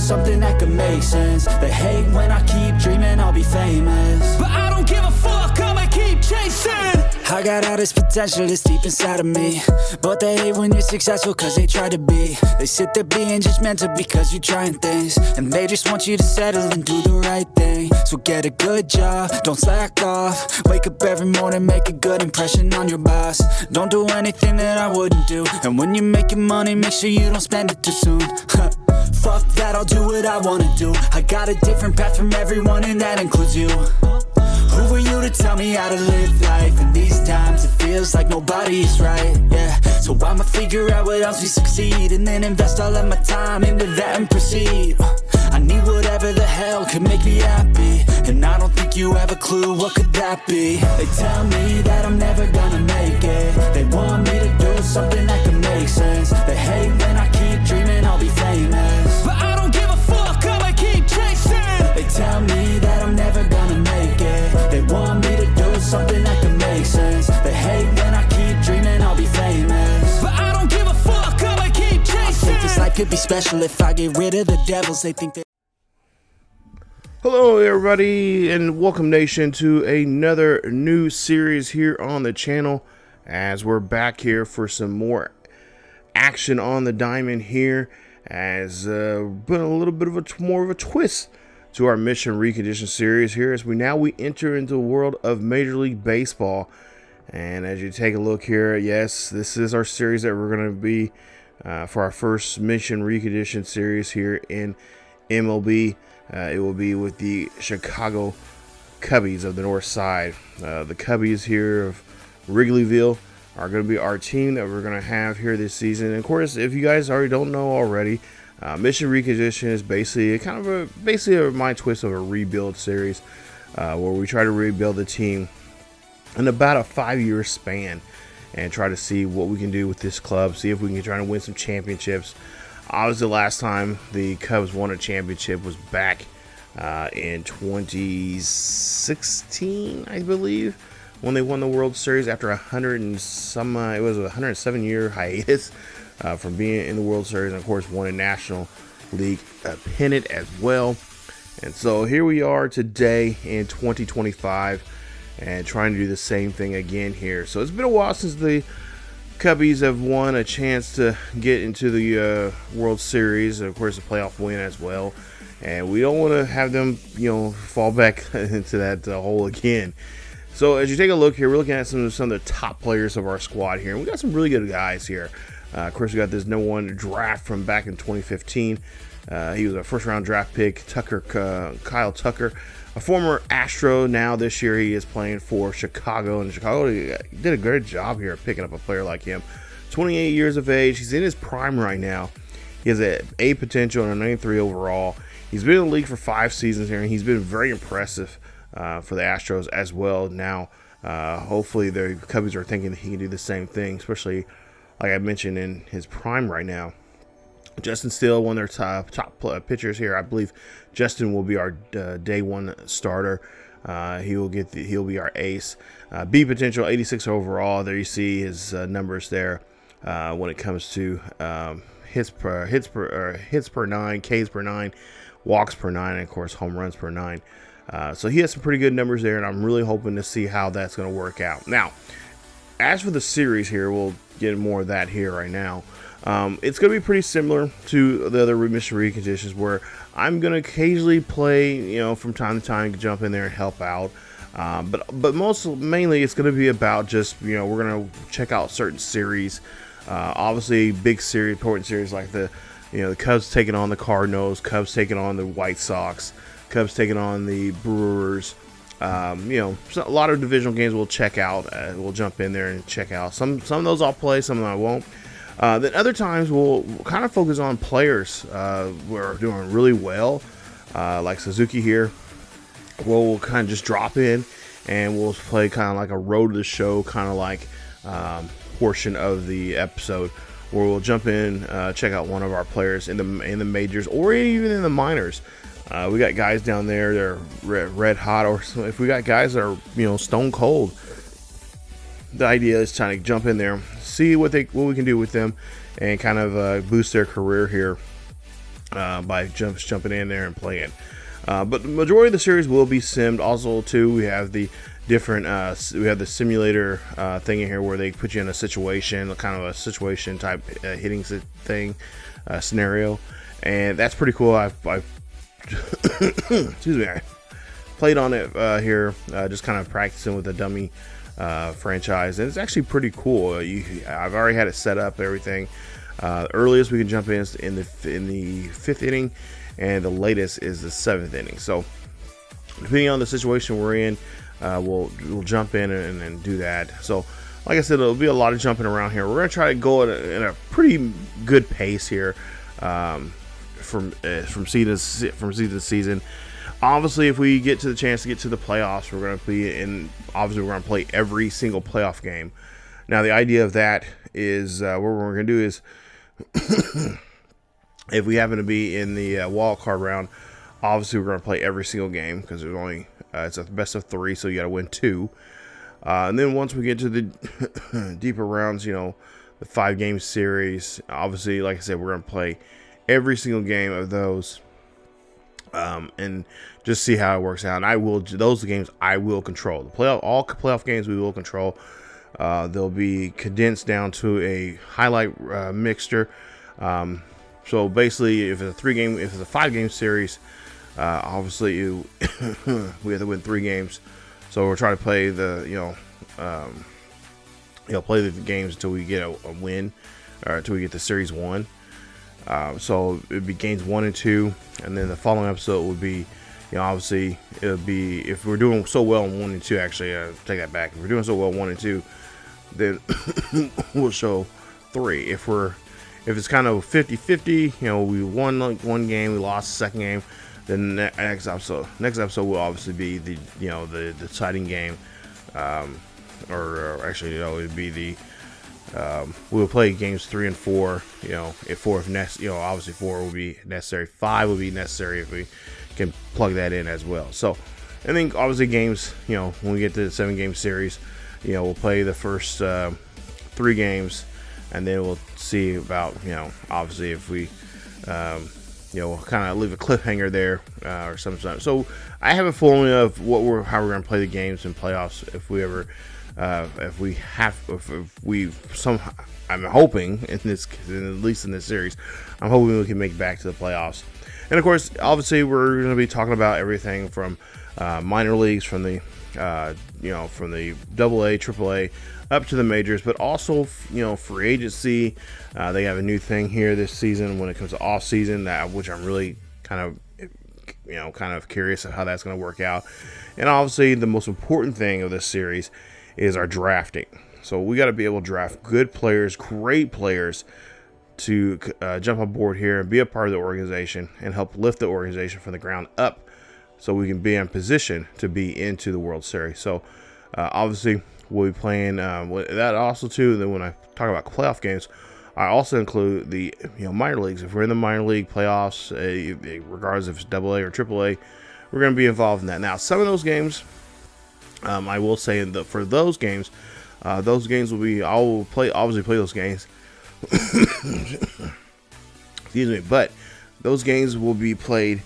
something that could make sense. They hate when I keep dreaming I'll be famous, but I don't give a fuck, I'ma keep chasing. I got all this potential that's deep inside of me, but they hate when you're successful cause they try to be. They sit there being judgmental because you're trying things, and they just want you to settle and do the right thing. So get a good job, don't slack off. Wake up every morning, make a good impression on your boss. Don't do anything that I wouldn't do, and when you're making money, make sure you don't spend it too soon. Fuck that, I'll do what I wanna do. I got a different path from everyone, and that includes you. Who are you to tell me how to live life? In these times it feels like nobody's right, yeah. So I'ma figure out what else we succeed, and then invest all of my time into that and proceed. I need whatever the hell could make me happy, and I don't think you have a clue what could that be. They tell me that I'm never gonna make it. They want me to do something that could make sense. They hate when I keep dreaming I'll be famous, but I don't give a fuck, I'ma keep chasing. They tell me that I'm never gonna make it. They want me to do something that can make sense. They hate when I keep dreaming I'll be famous, but I don't give a fuck, I'ma keep chasing. I think this life could be special if I get rid of the devils. They think that. Hello everybody, and welcome nation to another new series here on the channel, as we're back here for some more action on the diamond here, as been a little bit of more of a twist to our Mission Recondition series here, as we enter into the world of Major League Baseball. And as you take a look here, yes, this is our series that we're going to be for our first Mission Recondition series here in MLB. It will be with the Chicago Cubs of the North Side. The Cubs here of Wrigleyville are going to be our team that we're going to have here this season. And of course, if you guys already don't know already, Mission Recondition is basically my twist of a rebuild series, where we try to rebuild the team in about a 5-year span and try to see what we can do with this club, see if we can try to win some championships. Obviously, the last time the Cubs won a championship was back in 2016, I believe, when they won the World Series after it was a 107-year hiatus from being in the World Series, and of course won a National League pennant as well. And so here we are today in 2025 and trying to do the same thing again here. So it's been a while since the Cubbies have won a chance to get into the World Series, and of course a playoff win as well, and we don't want to have them fall back into that hole again. So as you take a look here, we're looking at some of the top players of our squad here, and we got some really good guys here. Of course, we got this #1 draft from back in 2015. He was a first-round draft pick, Kyle Tucker, a former Astro. Now this year he is playing for Chicago, and Chicago did a great job here picking up a player like him. 28 years of age, he's in his prime right now. He has an A potential and a 93 overall. He's been in the league for 5 seasons here, and he's been very impressive for the Astros as well. Now, hopefully the Cubbies are thinking that he can do the same thing, especially like I mentioned in his prime right now. Justin Steele, one of their top pitchers here. I believe Justin will be our day 1 starter. He'll be our ace. B potential, 86 overall. There you see his numbers there when it comes to hits per 9, Ks per 9, walks per 9, and of course home runs per 9. So he has some pretty good numbers there, and I'm really hoping to see how that's going to work out. Now, as for the series here, we'll get more of that here right now. It's going to be pretty similar to the other Mission Reconditions, where I'm going to occasionally play, from time to time, jump in there and help out. But mainly it's going to be about just, we're going to check out certain series. Obviously, big series, important series like the Cubs taking on the Cardinals, Cubs taking on the White Sox, Cubs taking on the Brewers. A lot of divisional games we'll check out. We'll jump in there and check out. Some of those I'll play, some of them I won't. Then other times we'll kind of focus on players who are doing really well, like Suzuki here. We'll kind of just drop in and we'll play kind of like a road to the show kind of like portion of the episode, where we'll jump in, check out one of our players in the majors or even in the minors. We got guys down there that are red hot, or if we got guys that are stone cold. The idea is trying to jump in there, see what we can do with them, and kind of boost their career here by jumping in there and playing. But the majority of the series will be simmed. Also, too, we have the different we have the simulator thing in here where they put you in a situation, kind of a situation type hitting thing scenario, and that's pretty cool. I've excuse me, I played on it here, just kind of practicing with the dummy franchise, and it's actually pretty cool. I've already had it set up, everything. Earliest we can jump in the 5th inning, and the latest is the 7th inning. So depending on the situation we're in, we'll jump in and do that. So like I said, it'll be a lot of jumping around here. We're gonna try to go in a pretty good pace here, from season to season. Obviously, if we get to the chance to get to the playoffs, we're going to be in. Obviously, we're going to play every single playoff game. Now, the idea of that is what we're going to do is, if we happen to be in the wild card round, obviously we're going to play every single game because there's only it's a best of 3, so you got to win 2. And then once we get to the deeper rounds, the 5-game series, obviously, like I said, we're going to play every single game of those. And just see how it works out. And those games I will control. All playoff games we will control. They'll be condensed down to a highlight mixture. So basically, if it's a 5-game series, obviously we have to win 3 games. So we're trying to play play the games until we get a win, or until we get the series won. So it'd be games 1 and 2, and then the following episode would be, obviously it'll be, if we're doing so well in 1 and 2, actually, take that back. If we're doing so well in 1 and 2, then we'll show 3. If it's kind of 50-50, we won one game, we lost the second game, then the next episode will obviously be the deciding game, or actually, it'd be the. We'll play games 3 and 4. Obviously 4 will be necessary. 5 will be necessary if we can plug that in as well. So, I think obviously games, when we get to the 7-game series, we'll play the first 3 games, and then we'll see about, obviously if we, we'll kind of leave a cliffhanger there, or something. So, I have a formula of how we're going to play the games in playoffs if we ever. I'm hoping at least in this series, I'm hoping we can make it back to the playoffs. And of course, obviously, we're going to be talking about everything from minor leagues, from the from the AA, AAA, up to the majors, but also free agency. They have a new thing here this season when it comes to off season, which I'm really kind of curious of how that's going to work out. And obviously, the most important thing of this series is our drafting. So we got to be able to draft good players, great players, to jump on board here and be a part of the organization and help lift the organization from the ground up, so we can be in position to be into the World Series. So obviously we'll be playing that also too. Then when I talk about playoff games, I also include the minor leagues. If we're in the minor league playoffs, regardless if it's AA or AAA, we're going to be involved in that. Now, some of those games, I will say for those games will be, I will obviously play those games. Excuse me, but those games will be played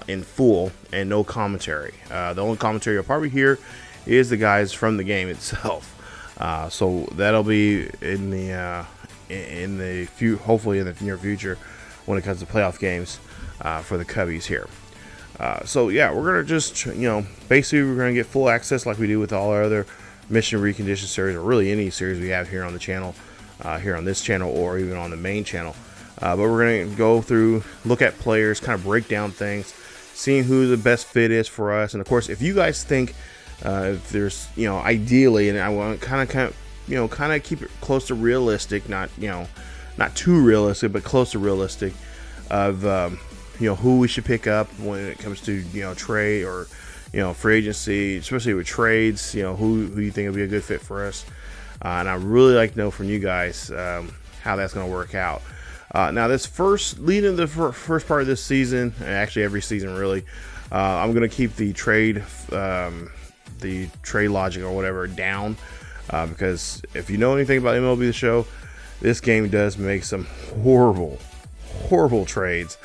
in full and no commentary. The only commentary you'll probably hear is the guys from the game itself. So that'll be in the hopefully in the near future when it comes to playoff games for the Cubbies here. So yeah, we're gonna just basically we're gonna get full access like we do with all our other Mission Recondition series, or really any series we have here on the channel, here on this channel, or even on the main channel. But we're gonna go through, look at players, kind of break down things, seeing who the best fit is for us. And of course, if you guys think if there's ideally, and I want to kind of keep it close to realistic, not too realistic, but close to realistic, of who we should pick up when it comes to trade or free agency, especially with trades, who you think would be a good fit for us. And I really like to know from you guys how that's going to work out. Now, this leading the first part of this season, and actually every season really, I'm going to keep the trade logic or whatever down, because if you know anything about MLB The Show, this game does make some horrible horrible trades.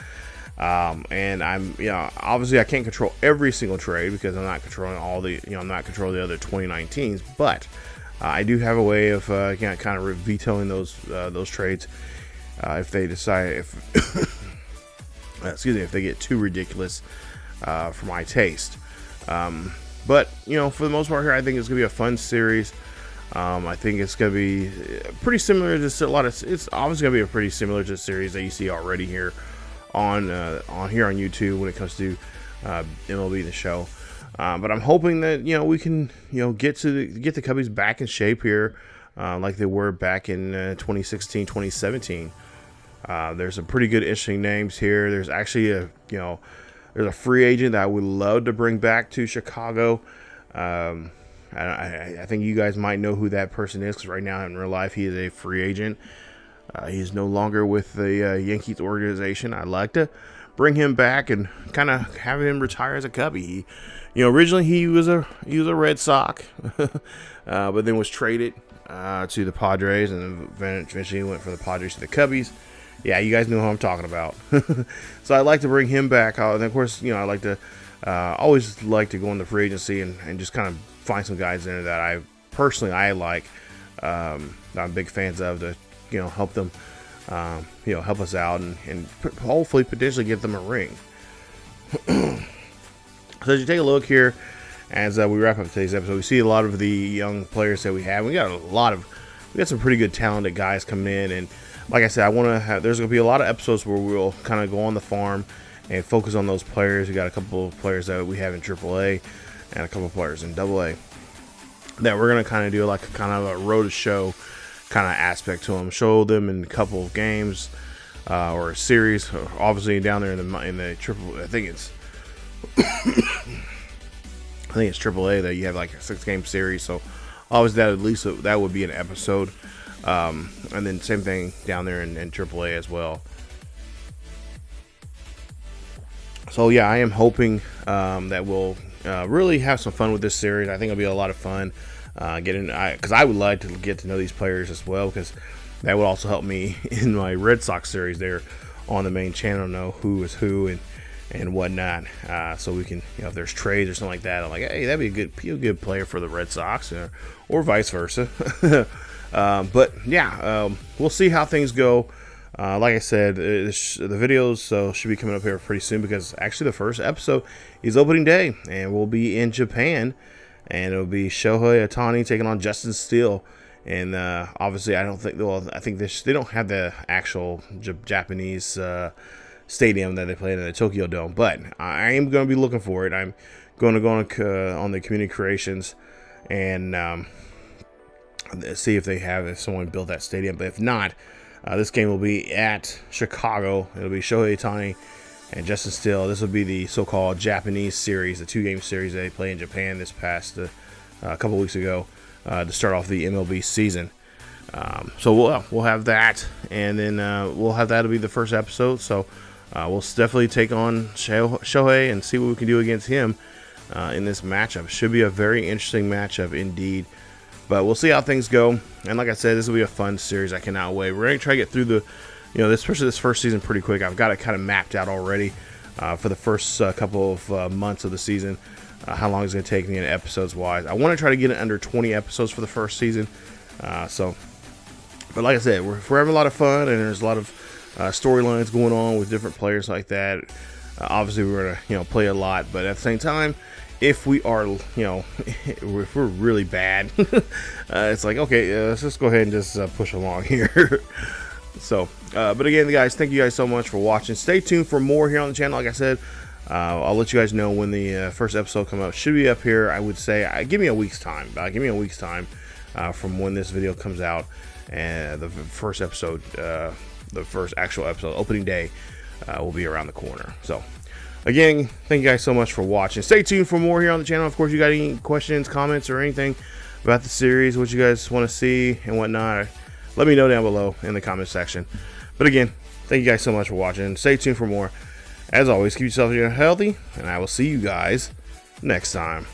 And I'm, obviously I can't control every single trade because I'm not controlling all the, I'm not controlling the other 2019s, but I do have a way of kind of vetoing those trades if they decide if they get too ridiculous for my taste. But for the most part here, I think it's gonna be a fun series. I think it's gonna be pretty similar to it's obviously gonna be pretty similar to the series that you see already here on YouTube when it comes to MLB The Show. But I'm hoping that we can get the Cubbies back in shape here, like they were back in 2016, 2017. There's some pretty good interesting names here. There's actually there's a free agent that I would love to bring back to Chicago. I think you guys might know who that person is because right now in real life he is a free agent. He is no longer with the Yankees organization. I'd like to bring him back and kind of have him retire as a Cubby. Originally he was a Red Sox, but then was traded to the Padres, and eventually went from the Padres to the Cubbies. Yeah, you guys know who I'm talking about. So I'd like to bring him back. And of course, I like to always like to go in the free agency and just kind of find some guys in there that I like. That I'm big fans of to help them, help us out and hopefully potentially get them a ring. So as you take a look here, as we wrap up today's episode, we see a lot of the young players that we have. We got some pretty good talented guys coming in, and like I said, there's going to be a lot of episodes where we'll kind of go on the farm and focus on those players. We got a couple of players that we have in AAA and a couple of players in AA that we're going to kind of do like a kind of a road to show kind of aspect to them, show them in a couple of games or a series. Obviously down there in the triple, I think it's AAA that you have like a 6-game series. So obviously that at least that would be an episode. And then same thing down there in AAA as well. So yeah, I am hoping that we'll really have some fun with this series. I think it'll be a lot of fun because I would like to get to know these players as well, because that would also help me in my Red Sox series there on the main channel, know who is who and whatnot. So we can, if there's trades or something like that, I'm like, hey, that'd be a good player for the Red Sox, or vice versa. But yeah, we'll see how things go. Like I said, the videos should be coming up here pretty soon, because actually the first episode is opening day, and we'll be in Japan, and it'll be Shohei Ohtani taking on Justin Steele. And obviously, I think they don't have the actual Japanese stadium that they played in the Tokyo Dome, but I am going to be looking for it. I'm going to go on the community creations and see if someone built that stadium. But if not, this game will be at Chicago. It'll be Shohei Ohtani and Justin Steele. This will be the so-called Japanese series, the 2-game series they played in Japan this past a couple weeks ago to start off the MLB season. So we'll have that, and then we'll have that'll be the first episode. So we'll definitely take on Shohei and see what we can do against him in this matchup. Should be a very interesting matchup indeed. But we'll see how things go. And like I said, this will be a fun series. I cannot wait. We're going to try to get through especially this first season pretty quick. I've got it kind of mapped out already for the first couple of months of the season, how long it's going to take me in episodes-wise. I want to try to get it under 20 episodes for the first season. But like I said, we're having a lot of fun, and there's a lot of storylines going on with different players like that. Obviously, we're going to play a lot, but at the same time, if we are, if we're really bad, it's like, okay, let's just go ahead and just push along here. So, but again, guys, thank you guys so much for watching. Stay tuned for more here on the channel. Like I said, I'll let you guys know when the first episode comes out. Should be up here, I would say. Give me a week's time. Give me a week's time from when this video comes out, and the first episode, the first actual episode, opening day, will be around the corner. So, again, thank you guys so much for watching. Stay tuned for more here on the channel. Of course, you got any questions, comments, or anything about the series, what you guys want to see and whatnot, let me know down below in the comment section. But again, thank you guys so much for watching. Stay tuned for more. As always, keep yourself healthy, and I will see you guys next time.